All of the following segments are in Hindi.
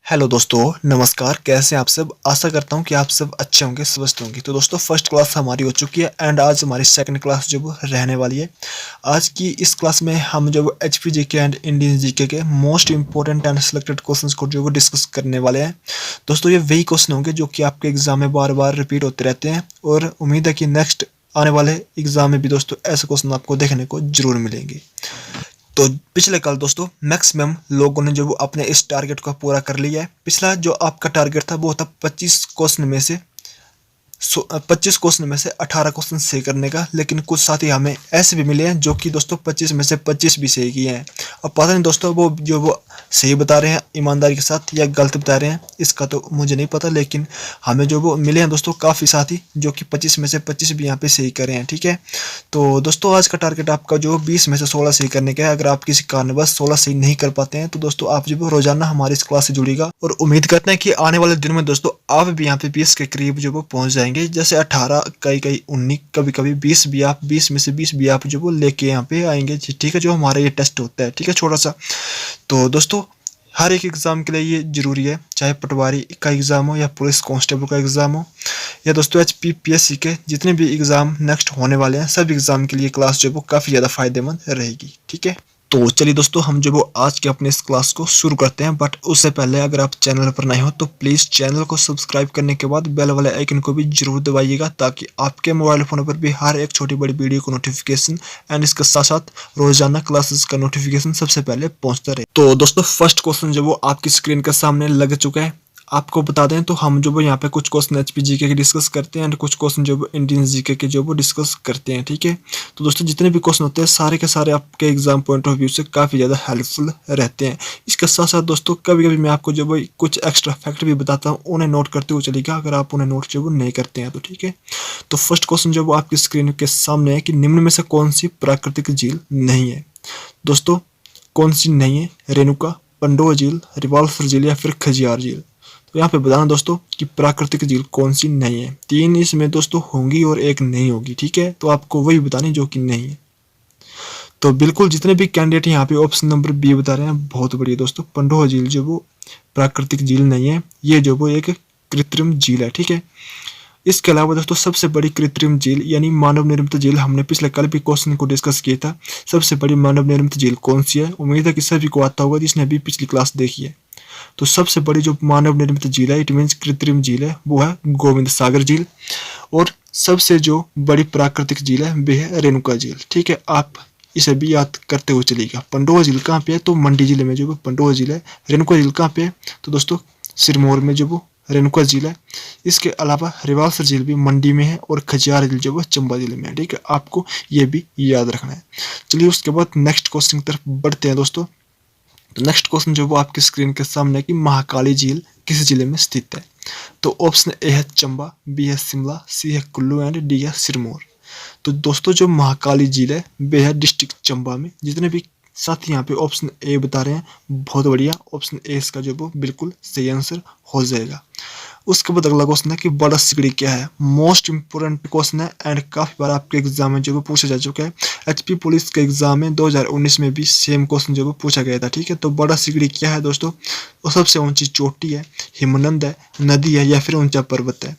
हेलो दोस्तों, नमस्कार। कैसे हैं आप सब? आशा करता हूं कि आप सब अच्छे होंगे, स्वस्थ होंगे। तो दोस्तों, फर्स्ट क्लास हमारी हो चुकी है एंड आज हमारी सेकंड क्लास जो वो रहने वाली है। आज की इस क्लास में हम जो वो HP GK and Indian GK के most important and selected questions को जो वो डिस्कस करने वाले हैं। दोस्तों, ये वही क्वेश्चन होंगे जो कि आपके एग्जाम में बार बार रिपीट होते रहते हैं और उम्मीद है कि नेक्स्ट आने वाले एग्जाम में भी दोस्तों ऐसे क्वेश्चन आपको देखने को जरूर मिलेंगे। तो पिछले कल दोस्तों मैक्सिमम लोगों ने जो वो अपने इस टारगेट को पूरा कर लिया है। पिछला जो आपका टारगेट था वो था 25 क्वेश्चन में से 18 क्वेश्चन सही करने का। लेकिन कुछ साथी हमें ऐसे भी मिले हैं जो कि दोस्तों 25 में से 25 भी सही किए हैं। अब पता नहीं दोस्तों वो सही बता रहे हैं ईमानदारी के साथ या गलत बता रहे हैं, इसका तो मुझे नहीं पता। लेकिन हमें जो वो मिले हैं दोस्तों काफ़ी साथी जो कि 25 में से 25 भी यहाँ पे सही करे हैं। ठीक है, तो दोस्तों आज का टारगेट आपका जो 20 में से 16 सही करने का है। अगर आप किसी कारणवश 16 सही नहीं कर पाते हैं तो दोस्तों आप जो रोजाना हमारी इस क्लास से जुड़ेगा और उम्मीद करते हैं कि आने वाले दिन में दोस्तों आप भी यहाँ पे 20 के करीब जो वो पहुंच जाएंगे। जैसे 18, कई 19, कभी कभी 20 भी आप 20 में से 20 भी आप जो वो लेके यहाँ पे आएंगे। ठीक है, जो हमारा ये टेस्ट होता है, ठीक है, छोटा सा। तो दोस्तों हर एक एग्ज़ाम के लिए ये ज़रूरी है, चाहे पटवारी का एग्ज़ाम हो या पुलिस कांस्टेबल का एग्ज़ाम हो या दोस्तों HPPSC के जितने भी एग्ज़ाम नेक्स्ट होने वाले हैं, सब एग्ज़ाम के लिए क्लास जो वो काफ़ी ज़्यादा फायदेमंद रहेगी। ठीक है, तो चलिए दोस्तों हम जो वो आज के अपने इस क्लास को शुरू करते हैं। बट उससे पहले अगर आप चैनल पर नए हो तो प्लीज़ चैनल को सब्सक्राइब करने के बाद बेल वाले आइकन को भी जरूर दबाइएगा, ताकि आपके मोबाइल फ़ोन पर भी हर एक छोटी बड़ी वीडियो को नोटिफिकेशन एंड इसके साथ साथ रोजाना क्लासेस का नोटिफिकेशन सबसे पहले पहुंचता रहे। तो दोस्तों फर्स्ट क्वेश्चन जो वो आपकी स्क्रीन के सामने लग चुका है। आपको बता दें तो हम जो वो यहाँ पे कुछ क्वेश्चन एचपी जीके के डिस्कस करते हैं एंड कुछ क्वेश्चन जो वो इंडियन जीके के जो वो डिस्कस करते हैं। ठीक है, तो दोस्तों जितने भी क्वेश्चन होते हैं सारे के सारे आपके एग्जाम पॉइंट ऑफ व्यू से काफ़ी ज़्यादा हेल्पफुल रहते हैं। इसके साथ साथ दोस्तों कभी कभी मैं आपको जो वो कुछ एक्स्ट्रा फैक्ट भी बताता हूँ, उन्हें नोट करते हुए चलिएगा अगर आप उन्हें नोट जो वो नहीं करते हैं तो। ठीक है, तो फर्स्ट क्वेश्चन जो वो आपकी स्क्रीन के सामने है कि निम्न में से कौन सी प्राकृतिक झील नहीं है। दोस्तों कौन सी नहीं है? रेणुका, पंडोह झील, रिवाल्सर झील या फिर खजियार झील। तो यहाँ पे बताना दोस्तों कि प्राकृतिक झील कौन सी नहीं है। 3 इसमें दोस्तों होंगी और 1 नहीं होगी। ठीक है, तो आपको वही बतानी जो कि नहीं है। तो बिल्कुल जितने भी कैंडिडेट यहाँ पे ऑप्शन नंबर बी बता रहे हैं बहुत बढ़िया दोस्तों। पंडोह झील जो वो प्राकृतिक झील नहीं है, ये जो वो एक कृत्रिम झील है। ठीक है, इसके अलावा दोस्तों सबसे बड़ी कृत्रिम झील यानी मानव निर्मित झील, हमने पिछले कल भी क्वेश्चन को डिस्कस किया था। सबसे बड़ी मानव निर्मित झील कौन सी है? उम्मीद है कि सभी को आता होगा जिसने अभी पिछली क्लास देखी है। तो सबसे बड़ी जो मानव निर्मित झील है, इट मीन्स कृत्रिम झील है, वो है गोविंद सागर झील। और सबसे जो बड़ी प्राकृतिक झील है वे है रेणुका झील। ठीक है, आप इसे भी याद करते हुए चलिएगा। पंडोह झील कहाँ पे है? तो मंडी जिले में जो वो पंडोह झील है। रेणुका झील कहाँ पे है? तो दोस्तों सिरमौर में जो वो रेणुका झील है। इसके अलावा रिवाल्सर झील भी मंडी में है और खजियार झील जो वो चंबा जिले में है। ठीक है, आपको ये भी याद रखना है। चलिए उसके बाद नेक्स्ट क्वेश्चन की तरफ बढ़ते हैं दोस्तों। तो नेक्स्ट क्वेश्चन जो वो आपकी स्क्रीन के सामने है कि महाकाली झील किस जिले में स्थित है। तो ऑप्शन ए है चंबा, बी है शिमला, सी है कुल्लू एंड डी है सिरमौर। तो दोस्तों जो महाकाली झील है वे है डिस्ट्रिक्ट चंबा में। जितने भी साथी यहाँ पे ऑप्शन ए बता रहे हैं बहुत बढ़िया, ऑप्शन ए इसका जो वो बिल्कुल सही आंसर हो जाएगा। उसके बाद अगला क्वेश्चन है कि बड़ा सिगड़ी क्या है। मोस्ट इंपोर्टेंट क्वेश्चन है एंड काफी बार आपके एग्जाम में जो वो पूछा जा चुका है। एचपी पुलिस के एग्जाम में 2019 में भी सेम क्वेश्चन जो वो पूछा गया था। ठीक है, तो बड़ा सिगड़ी क्या है दोस्तों? वो सबसे ऊंची चोटी है, हिमनंद है, नदी है या फिर ऊंचा पर्वत है।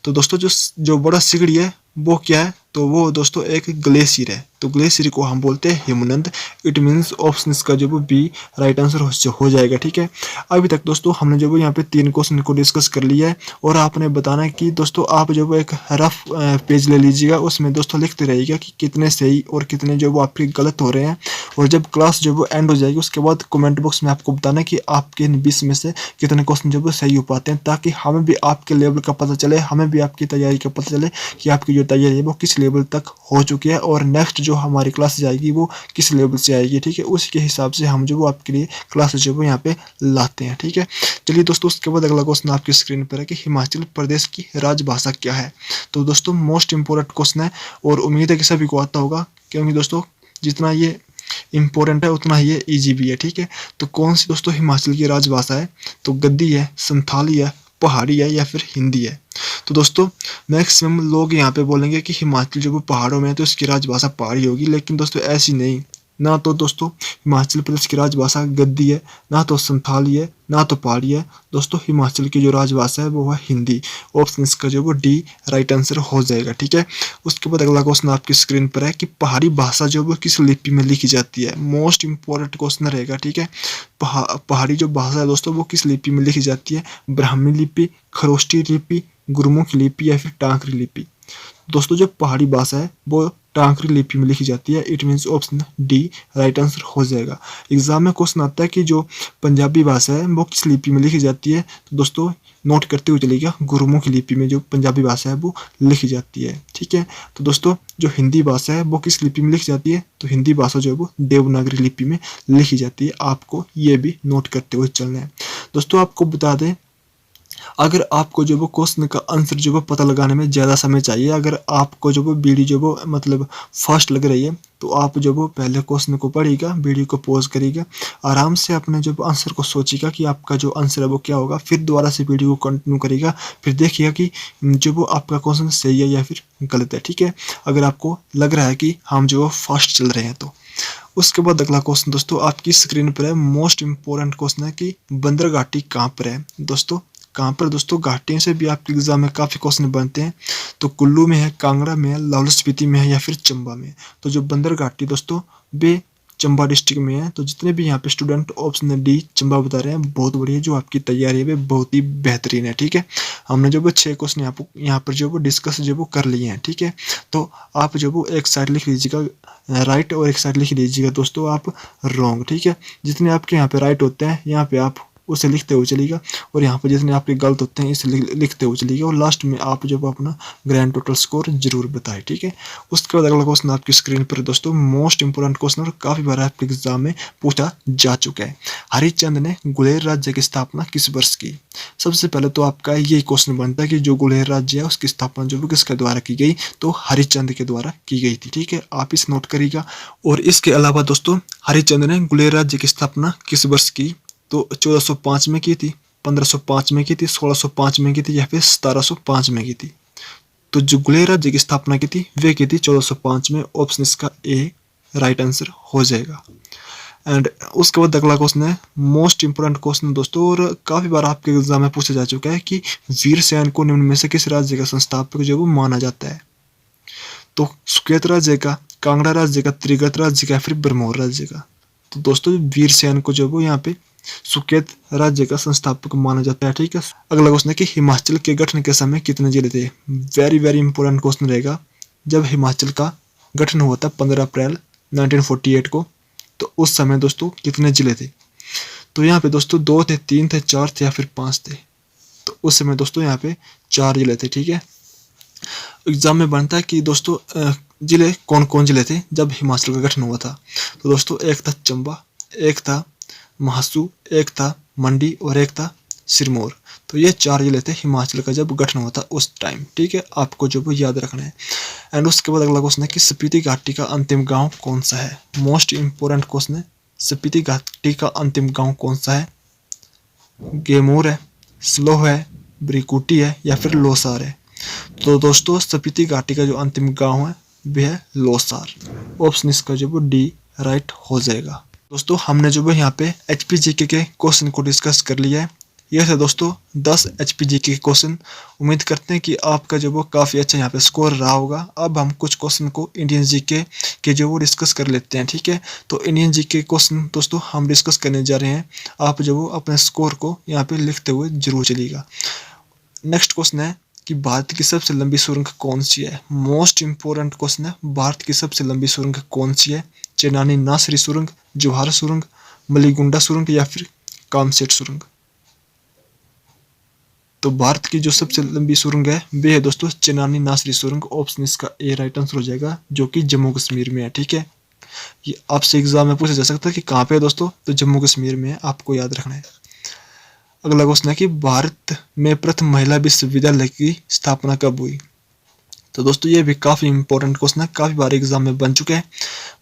तो दोस्तों जो बड़ा सिगड़ी है वो क्या है? तो वो दोस्तों एक ग्लेशियर है। तो ग्लेशियर को हम बोलते हैं हिमनंद। इट मीन्स ऑप्शन इसका जो वो बी राइट आंसर हो जाएगा। ठीक है, अभी तक दोस्तों हमने जो वो यहाँ पे 3 क्वेश्चन को डिस्कस कर लिया है और आपने बताना है कि दोस्तों आप जो वो एक रफ पेज ले लीजिएगा, उसमें दोस्तों लिखते रहिएगा कि कितने सही और कितने जो वो आपके गलत हो रहे हैं। और जब क्लास जो वो एंड हो जाएगी उसके बाद कमेंट बॉक्स में आपको बताना है कि आपके 20 में से कितने क्वेश्चन जो वो सही हो पाते हैं, ताकि हमें भी आपके लेवल का पता चले, हमें भी आपकी तैयारी का पता चले कि आपकी जो तैयारी है वो किस लेवल तक हो चुकी है और नेक्स्ट जो हमारी क्लास जाएगी वो किस लेवल से आएगी। ठीक है, उसी के हिसाब से हम जो वो आपके लिए क्लास जो वो यहाँ पे लाते हैं। ठीक है, चलिए दोस्तों उसके बाद अगला क्वेश्चन आपकी स्क्रीन पर है कि हिमाचल प्रदेश की राजभाषा क्या है। तो दोस्तों मोस्ट इंपोर्टेंट क्वेश्चन है और उम्मीद है कि सभी को आता होगा, क्योंकि दोस्तों जितना ये इंपॉर्टेंट है उतना ही ये ईजी भी है। ठीक है, तो कौन सी दोस्तों हिमाचल की राजभाषा है? तो गद्दी है, संथाली है, पहाड़ी है या फिर हिंदी है। तो दोस्तों मैक्सिमम लोग यहाँ पे बोलेंगे कि हिमाचल जो वो पहाड़ों में है तो इसकी राजभाषा पहाड़ी होगी, लेकिन दोस्तों ऐसी नहीं, ना तो दोस्तों हिमाचल प्रदेश की राजभाषा गद्दी है, ना तो संथाली है, ना तो पहाड़ी है। दोस्तों हिमाचल की जो राजभाषा है वो है हिंदी। ऑप्शन इसका जो वो डी राइट आंसर हो जाएगा। ठीक है, उसके बाद अगला क्वेश्चन आपकी स्क्रीन पर है कि पहाड़ी भाषा जो वो किस लिपि में लिखी जाती है। मोस्ट इंपॉर्टेंट क्वेश्चन रहेगा। ठीक है, पहाड़ी जो भाषा है दोस्तों वो किस लिपि में लिखी जाती है। ब्राह्मी लिपि, खरोष्टी लिपि, गुरमुख लिपि या फिर टांकरी लिपि। दोस्तों जो पहाड़ी भाषा है वो टांकरी लिपि में लिखी जाती है। It means option D right answer हो जाएगा। एग्जाम में क्वेश्चन आता है कि जो पंजाबी भाषा है वो किस लिपि में लिखी जाती है। तो दोस्तों नोट करते हुए चलिएगा, गुरुमुखी लिपि में जो पंजाबी भाषा है वो लिखी जाती है। ठीक है, तो दोस्तों जो हिंदी भाषा है वो किस लिपि में लिखी जाती है। तो हिंदी भाषा जो है वो देवनागरी लिपि में लिखी जाती है। आपको ये भी नोट करते हुए चलना है। दोस्तों आपको बता दें, अगर आपको जो वो क्वेश्चन का आंसर जो वो पता लगाने में ज़्यादा समय चाहिए, अगर आपको जो वो वीडियो जो वो मतलब फास्ट लग रही है, तो आप जो वो पहले क्वेश्चन को पढ़िएगा, वीडियो को पॉज करिएगा, आराम से अपने जो आंसर को सोचिएगा कि आपका जो आंसर है वो क्या होगा, फिर दोबारा से वीडियो को कंटिन्यू करिएगा, फिर देखिएगा कि जो वो आपका क्वेश्चन सही है या फिर गलत है। ठीक है, अगर आपको लग रहा है कि हम जो फास्ट चल रहे हैं तो। उसके बाद अगला क्वेश्चन दोस्तों आपकी स्क्रीन पर है। मोस्ट इंपॉर्टेंट क्वेश्चन है कि बंदर घाटी कहाँ पर है। दोस्तों कहाँ पर, दोस्तों घाटियों से भी आपके एग्जाम में काफ़ी क्वेश्चन बनते हैं। तो कुल्लू में है, कांगड़ा में है, लाहौल स्पीति में है या फिर चंबा में है। तो जो बंदर घाटी दोस्तों वे चंबा डिस्ट्रिक्ट में है। तो जितने भी यहाँ पे स्टूडेंट ऑप्शन डी चंबा बता रहे हैं, बहुत बढ़िया, जो आपकी तैयारी है वे बहुत ही बेहतरीन है। ठीक है, हमने जो वो 6 क्वेश्चन यहाँ पर जो वो डिस्कस जो वो कर लिए हैं। ठीक है, तो आप जो वो एक साइड लिख लीजिएगा राइट और एक साइड लिख लीजिएगा दोस्तों आप रॉन्ग। ठीक है, जितने आपके यहाँ पे राइट होते हैं यहाँ पे आप उसे लिखते हुए चलिएगा, और यहाँ पर जितने आपके गलत होते हैं इसे लिखते हुए चलिएगा, और लास्ट में आप जब अपना ग्रैंड टोटल स्कोर जरूर बताएं। ठीक है, उसके बाद अगला क्वेश्चन आपकी स्क्रीन पर दोस्तों मोस्ट इंपोर्टेंट क्वेश्चन, और काफी बार आपके एग्जाम में पूछा जा चुका है। हरिश्चंद्र ने गुलेर राज्य की स्थापना किस वर्ष की। सबसे पहले तो आपका यही क्वेश्चन बनता है कि जो गुलेर राज्य है उसकी स्थापना जो किसके द्वारा की गई, तो हरिश्चंद्र के द्वारा की गई थी। ठीक है, आप इस नोट करिएगा। और इसके अलावा दोस्तों हरिश्चंद्र ने गुलेर राज्य की स्थापना किस वर्ष की, तो 1405 में की थी, 1505 में की थी, 1605 में की थी या फिर 1705 में की थी। तो जो गुलेर राज्य की स्थापना की थी वे की थी 1405 में। ऑप्शन इसका ए राइट आंसर हो जाएगा। एंड उसके बाद अगला क्वेश्चन है मोस्ट इंपोर्टेंट क्वेश्चन दोस्तों, और काफी बार आपके एग्जाम में पूछा जा चुका है कि वीरसेन को निम्न में से किस राज्य का संस्थापक जो वो माना जाता है। तो सुकेत राज्य का, कांगड़ा राज्य का, त्रिगत राज्य का, फिर ब्रह्मोर राज्य का। तो दोस्तों वीरसेन को जो वो यहाँ पे सुकेत राज्य का संस्थापक माना जाता है। ठीक है, अगला क्वेश्चन है कि हिमाचल के गठन के समय कितने जिले थे। वेरी वेरी इंपोर्टेंट क्वेश्चन रहेगा। जब हिमाचल का गठन हुआ था 15 अप्रैल 1948 को, तो उस समय दोस्तों कितने जिले थे। तो यहाँ पे दोस्तों 2 थे, 3 थे, 4 थे या फिर 5 थे। तो उस समय दोस्तों यहाँ पे 4 जिले थे। ठीक है, एग्जाम में बनता है कि दोस्तों जिले कौन कौन जिले थे जब हिमाचल का गठन हुआ था। तो दोस्तों एक था चंबा, एक था महासू, एक था मंडी और एक था सिरमौर। तो ये 4 जिले थे हिमाचल का जब गठन हुआ था उस टाइम। ठीक है, आपको जो वो याद रखना है। एंड उसके बाद अगला क्वेश्चन है कि स्पीति घाटी का अंतिम गांव कौन सा है। मोस्ट इंपोर्टेंट क्वेश्चन है, स्पीति घाटी का अंतिम गांव कौन सा है। गेमूर है, स्लोह है, ब्रिकुटी है या फिर लोसार है। तो दोस्तों स्पीति घाटी का जो अंतिम गांव है वह है लोसार। ऑप्शन इसका जो वो डी राइट हो जाएगा। दोस्तों हमने जो है यहाँ पे HPGK के क्वेश्चन को डिस्कस कर लिया है। ये थे दोस्तों 10 HPGK के क्वेश्चन। उम्मीद करते हैं कि आपका जो वो काफ़ी अच्छा यहाँ पे स्कोर रहा होगा। अब हम कुछ क्वेश्चन को इंडियन जीके के जो वो डिस्कस कर लेते हैं। ठीक है, तो इंडियन जीके क्वेश्चन दोस्तों हम डिस्कस करने जा रहे हैं। आप जो वो अपने स्कोर को यहाँ पे लिखते हुए जरूर चलिएगा। नेक्स्ट क्वेश्चन है कि भारत की सबसे लंबी सुरंग कौन सी है। मोस्ट इंपोर्टेंट क्वेश्चन है, भारत की सबसे लंबी सुरंग कौन सी है। चेनानी नासरी सुरंग, जोहार सुरंग, मलीगुंडा सुरंग या फिर कामसेट सुरंग। तो भारत की जो सबसे लंबी सुरंग है वे है दोस्तों चेनानी नासरी सुरंग। ऑप्शन इसका ए राइट आंसर हो जाएगा, जो कि जम्मू कश्मीर में है। ठीक है, ये आपसे एग्जाम में पूछा जा सकता है कि कहाँ पे है दोस्तों, तो जम्मू कश्मीर में है, आपको याद रखना है। अगला क्वेश्चन है कि भारत में प्रथम महिला विश्वविद्यालय की स्थापना कब हुई। तो दोस्तों ये भी काफी इंपॉर्टेंट क्वेश्चन है, काफी बार एग्जाम में बन चुके हैं।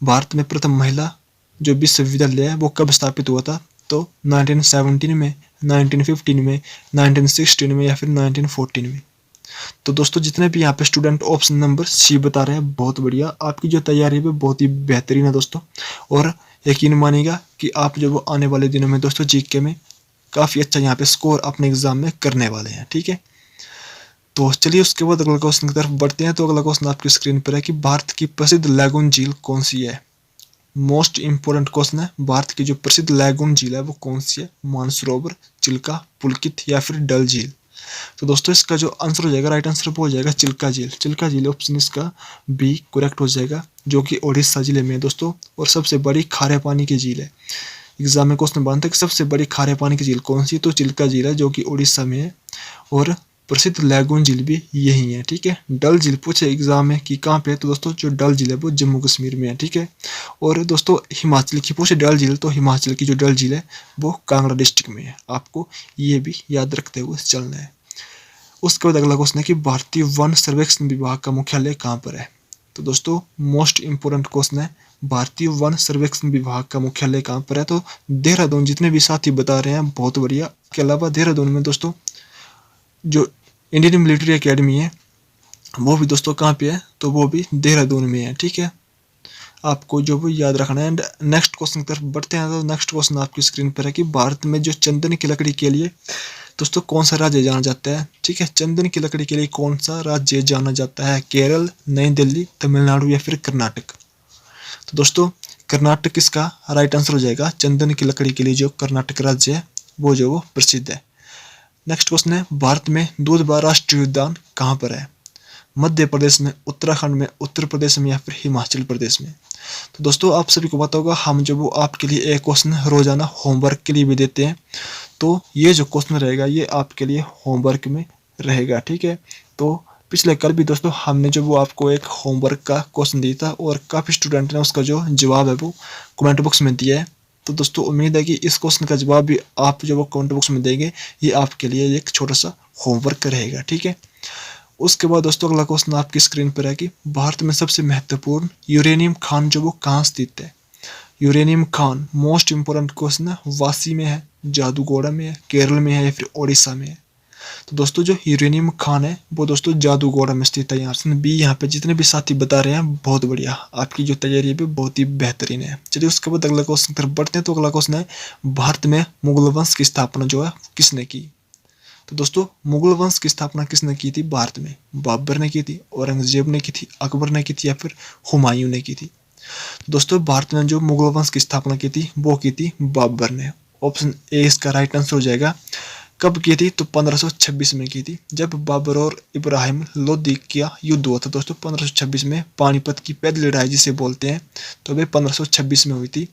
भारत में प्रथम महिला जो विश्वविद्यालय है वो कब स्थापित हुआ था। तो 1917 में, 1915 में, 1916 में या फिर 1914 में। तो दोस्तों जितने भी यहाँ पे स्टूडेंट ऑप्शन नंबर सी बता रहे हैं, बहुत बढ़िया, आपकी जो तैयारी है बहुत ही बेहतरीन है दोस्तों। और यकीन मानिएगा कि आप जो वो आने वाले दिनों में दोस्तों जीके में काफ़ी अच्छा यहाँ पे स्कोर अपने एग्जाम में करने वाले हैं, ठीक है। तो चलिए उसके बाद अगला क्वेश्चन की तरफ बढ़ते हैं। तो अगला क्वेश्चन आपकी स्क्रीन पर है कि भारत की प्रसिद्ध लैगून झील कौन सी है। मोस्ट इंपोर्टेंट क्वेश्चन है, भारत की जो प्रसिद्ध लैगून झील है वो कौन सी है। मानसरोवर, चिल्का, पुलकित या फिर डल झील। तो दोस्तों इसका जो आंसर हो जाएगा, राइट आंसर वो हो जाएगा चिल्का झील। चिल्का झील ऑप्शन इसका बी करेक्ट हो जाएगा, जो कि ओडिशा जिले में है दोस्तों, और सबसे बड़ी खारे पानी की झील है। एग्जाम में क्वेश्चन बनता है कि सबसे बड़ी खारे पानी की झील कौन सी, तो चिल्का झील है, जो कि उड़ीसा में है। और प्रसिद्ध लैगून झील भी यही है, ठीक है। डल झील पूछे एग्जाम में कि कहाँ पे है, तो दोस्तों जो डल झील है वो जम्मू कश्मीर में है, ठीक है। और दोस्तों हिमाचल की पूछे डल झील, तो हिमाचल की जो डल झील है वो कांगड़ा डिस्ट्रिक्ट में है। आपको ये भी याद रखते हुए चलना है। उसके बाद अगला क्वेश्चन है कि भारतीय वन सर्वेक्षण विभाग का मुख्यालय कहाँ पर है। तो दोस्तों मोस्ट इंपोर्टेंट क्वेश्चन है, भारतीय वन सर्वेक्षण विभाग का मुख्यालय कहाँ पर है। तो देहरादून, जितने भी साथी बता रहे हैं बहुत बढ़िया। इसके अलावा देहरादून में दोस्तों जो इंडियन मिलिट्री एकेडमी है वो भी दोस्तों कहाँ पे है, तो वो भी देहरादून में है, ठीक है। आपको जो वो याद रखना है। नेक्स्ट क्वेश्चन की तरफ बढ़ते हैं। तो नेक्स्ट क्वेश्चन आपकी स्क्रीन पर है कि भारत में जो चंदन की लकड़ी के लिए दोस्तों कौन सा राज्य जाना जाता है, ठीक है। चंदन की लकड़ी के लिए कौन सा राज्य जाना जाता है। केरल, नई दिल्ली, तमिलनाडु या फिर कर्नाटक। तो दोस्तों कर्नाटक इसका राइट आंसर हो जाएगा। चंदन की लकड़ी के लिए जो कर्नाटक राज्य है वो जो वो प्रसिद्ध है। नेक्स्ट क्वेश्चन है, भारत में दूधवा राष्ट्रीय उद्यान कहाँ पर है। मध्य प्रदेश में, उत्तराखंड में, उत्तर प्रदेश में या फिर हिमाचल प्रदेश में। तो दोस्तों आप सभी को पता होगा, हम जो वो आपके लिए एक क्वेश्चन रोजाना होमवर्क के लिए भी देते हैं। तो ये जो क्वेश्चन रहेगा ये आपके लिए होमवर्क में रहेगा, ठीक है। तो पिछले कल भी दोस्तों हमने जो वो आपको एक होमवर्क का क्वेश्चन दिया था, और काफ़ी स्टूडेंट ने उसका जो जवाब है वो कमेंट बॉक्स में दिया है। तो दोस्तों उम्मीद है कि इस क्वेश्चन का जवाब भी आप जो वो कमेंट बॉक्स में देंगे, ये आपके लिए एक छोटा सा होमवर्क रहेगा, ठीक है। उसके बाद दोस्तों अगला क्वेश्चन आपकी स्क्रीन पर है कि भारत में सबसे महत्वपूर्ण यूरेनियम खान जो वो कहाँ स्थित है। Uranium Khan most important question है, वासी में है, जादूगोड़ा में है, केरल में है या फिर ओडिशा में है। तो दोस्तों जो यूरेनियम खान है वो दोस्तों जादूगोड़ा में स्थित है। यहाँ बी, यहाँ पे जितने भी साथी बता रहे हैं बहुत बढ़िया, आपकी जो तैयारी है बहुत ही बेहतरीन है। चलिए उसके बाद अगला क्वेश्चन तरफ बढ़ते हैं। तो अगला क्वेश्चन है, भारत में मुगल वंश की स्थापना जो है किसने की। तो दोस्तों मुगल वंश की स्थापना किसने की थी भारत में। बाबर ने की थी, औरंगजेब ने की थी, अकबर ने की थी या फिर हुमायूं ने की थी। तो दोस्तों भारत में जो मुगल वंश की स्थापना की थी वो की थी बाबर ने। ऑप्शन ए इसका राइट आंसर हो जाएगा। कब की थी, तो 1526 में की थी, जब बाबर और इब्राहिम लोदी का युद्ध हुआ था दोस्तों 1526 में। पानीपत की पहली लड़ाई जिसे बोलते हैं, तो वे 1526 में हुई थी,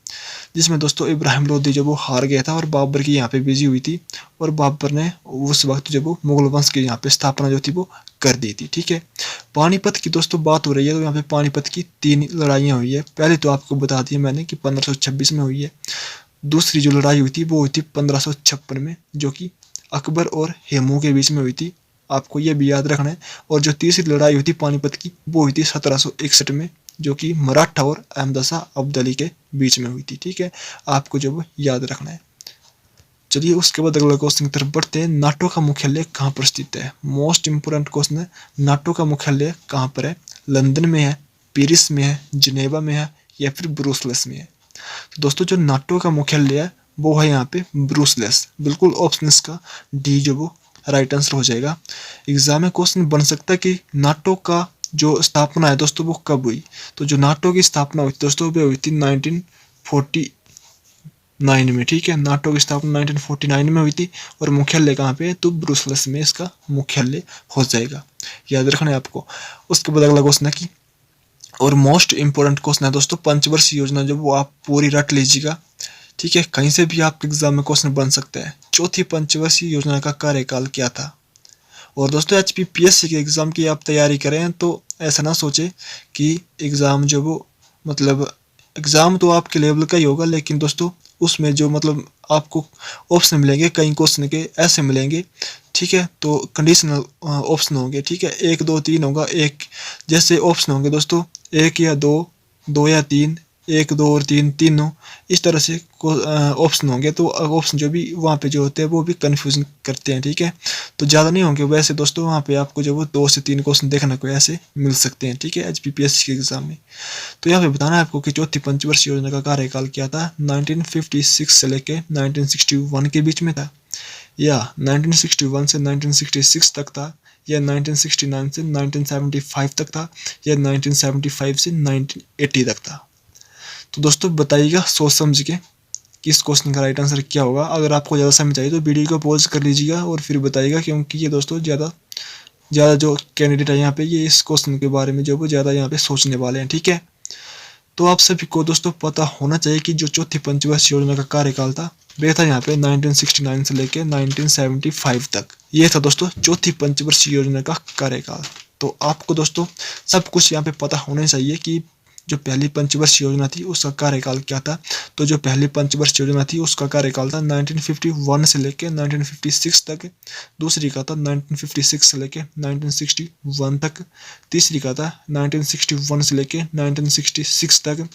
जिसमें दोस्तों इब्राहिम लोदी जब वो हार गया था और बाबर की यहाँ पे बिजी हुई थी, और बाबर ने उस वक्त जब वो मुगल वंश की यहाँ पे स्थापना जो थी वो कर दी थी, ठीक है। पानीपत की दोस्तों बात हो रही है, तो यहाँ पे पानीपत की 3 लड़ाइयाँ हुई है। पहले तो आपको बता दी मैंने कि 1526 में हुई है। दूसरी जो लड़ाई हुई थी वो हुई थी 1556 में, जो कि अकबर और हेमू के बीच में हुई थी, आपको ये भी याद रखना है। और जो तीसरी लड़ाई हुई थी पानीपत की वो हुई थी 1761 में, जो कि मराठा और अहमद शाह अब्दाली के बीच में हुई थी, ठीक है। आपको जो याद रखना है। चलिए उसके बाद अगला क्वेश्चन की तरफ बढ़ते हैं। नाटो का मुख्यालय कहाँ पर स्थित है। मोस्ट इंपोर्टेंट क्वेश्चन है, नाटो का मुख्यालय कहाँ पर है। लंदन में है, पेरिस में है, जिनेवा में है या फिर ब्रुसेल्स में है। तो दोस्तों जो नाटो का मुख्यालय है वो है यहाँ पे ब्रुसेल्स। बिल्कुल ऑप्शन इसका डी जो वो राइट आंसर हो जाएगा। एग्जाम में क्वेश्चन बन सकता है कि नाटो का जो स्थापना है दोस्तों वो कब हुई। तो जो नाटो की स्थापना हुई दोस्तों वो हुई थी 1949 में, ठीक है। नाटो की स्थापना 1949 में हुई थी, और मुख्यालय कहाँ पे है, तो ब्रुसेल्स में इसका मुख्यालय हो जाएगा, याद रखना है आपको। उसके बाद अगला क्वेश्चन है कि, और मोस्ट इंपोर्टेंट क्वेश्चन है दोस्तों, पंचवर्षीय योजना जो वो आप पूरी रट लीजिएगा, ठीक है। कहीं से भी आपके एग्जाम में क्वेश्चन बन सकता है। चौथी पंचवर्षीय योजना का कार्यकाल क्या था। और दोस्तों HPPSC के एग्जाम की आप तैयारी करें तो ऐसा ना सोचे कि एग्जाम जो वो मतलब एग्जाम तो आपके लेवल का ही होगा, लेकिन दोस्तों उसमें जो मतलब आपको ऑप्शन मिलेंगे कई क्वेश्चन के ऐसे मिलेंगे, ठीक है। तो कंडीशनल ऑप्शन होंगे, ठीक है। 1 2 3 होगा, एक जैसे ऑप्शन होंगे दोस्तों 1 या 2, 2 या 3, 1 2 और 3 तीनों इस तरह से ऑप्शन होंगे। तो ऑप्शन जो भी वहाँ पे जो होते हैं वो भी कन्फ्यूजन करते हैं, ठीक है। तो ज़्यादा नहीं होंगे वैसे दोस्तों, वहाँ पे आपको जो वो 2 से 3 क्वेश्चन देखने को ऐसे मिल सकते हैं, ठीक है, HPPSC के एग्जाम में। तो यहाँ पे बताना है आपको कि चौथी पंचवर्षीय योजना का कार्यकाल क्या था। 1956 से लेके 1961 के बीच में था, या 1961 से 1966 तक था, या 1969 से 1975 तक था, या 1975 से 1980 तक था। तो दोस्तों बताइएगा सोच समझ के कि इस क्वेश्चन का राइट आंसर क्या होगा। अगर आपको ज़्यादा समय चाहिए तो वीडियो को पॉज कर लीजिएगा और फिर बताइएगा, क्योंकि ये दोस्तों ज़्यादा जो कैंडिडेट है यहाँ पे ये इस क्वेश्चन के बारे में जो वो ज़्यादा यहाँ पे सोचने वाले हैं, ठीक है। तो आप सभी को दोस्तों पता होना चाहिए कि जो चौथी पंचवर्षीय योजना का कार्यकाल था वह था यहाँ पे 1969 से लेके 1975 तक। ये था दोस्तों चौथी पंचवर्षीय योजना का कार्यकाल। तो आपको दोस्तों सब कुछ यहाँ पे पता होना चाहिए कि जो पहली पंचवर्षीय योजना थी उसका कार्यकाल क्या था। तो जो पहली पंचवर्षीय योजना थी उसका कार्यकाल था 1951 से लेके 1956 तक। दूसरी का था 1956 से लेके 1961 तक। तीसरी का था 1961 से लेके 1966 तक।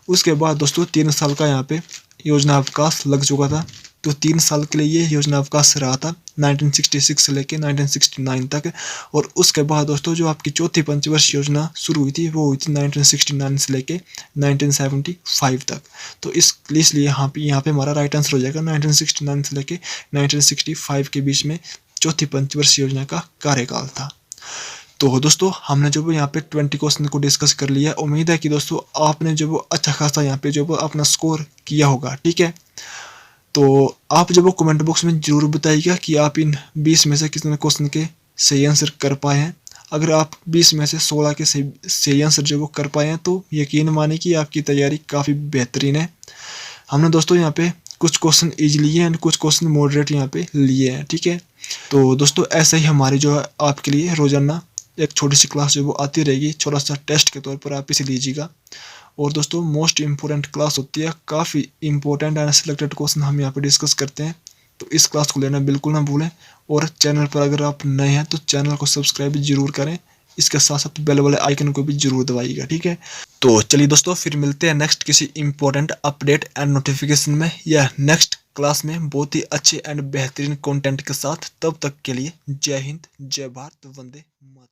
उसके बाद दोस्तों 3 साल का यहाँ पे योजना अवकाश लग चुका था। तो 3 साल के लिए ये योजना अवकाश रहा था 1966 से लेके 1969 तक। और उसके बाद दोस्तों जो आपकी चौथी पंचवर्षीय योजना शुरू हुई थी वो हुई थी 1969 से लेके 1975 तक। तो इसलिए यहाँ पे हमारा राइट आंसर हो जाएगा 1969 से लेके 1965 के बीच में चौथी पंचवर्षीय योजना का कार्यकाल था। तो दोस्तों हमने जो यहाँ पे 20 क्वेश्चन को डिस्कस कर लिया। उम्मीद है कि दोस्तों आपने जो वो अच्छा खासा यहाँ पे जो वो अपना स्कोर किया होगा, ठीक है। तो आप जब वो कमेंट बॉक्स में जरूर बताइएगा कि आप इन 20 में से कितने क्वेश्चन के सही आंसर कर पाए हैं। अगर आप 20 में से 16 के सही आंसर जो वो कर पाए हैं तो यकीन माने कि आपकी तैयारी काफ़ी बेहतरीन है। हमने दोस्तों यहाँ पे कुछ क्वेश्चन ईजी लिए हैं, कुछ क्वेश्चन मॉडरेट यहाँ पे लिए हैं, ठीक है। तो दोस्तों ऐसे ही हमारी जो है आपके लिए रोजाना एक छोटी सी क्लास जो वो आती रहेगी, छोटा सा टेस्ट के तौर पर आप इसे लीजिएगा। और दोस्तों मोस्ट इम्पोर्टेंट क्लास होती है, काफ़ी इंपॉर्टेंट एंड सिलेक्टेड क्वेश्चन हम यहाँ पे डिस्कस करते हैं। तो इस क्लास को लेना बिल्कुल ना भूलें। और चैनल पर अगर आप नए हैं तो चैनल को सब्सक्राइब जरूर करें, इसके साथ साथ बेल वाले आइकन को भी जरूर दबाइएगा, ठीक है। तो चलिए दोस्तों फिर मिलते हैं नेक्स्ट किसी इंपॉर्टेंट अपडेट एंड नोटिफिकेशन में या नेक्स्ट क्लास में बहुत ही अच्छे एंड बेहतरीन कंटेंट के साथ। तब तक के लिए जय हिंद, जय भारत, वंदे मातरम।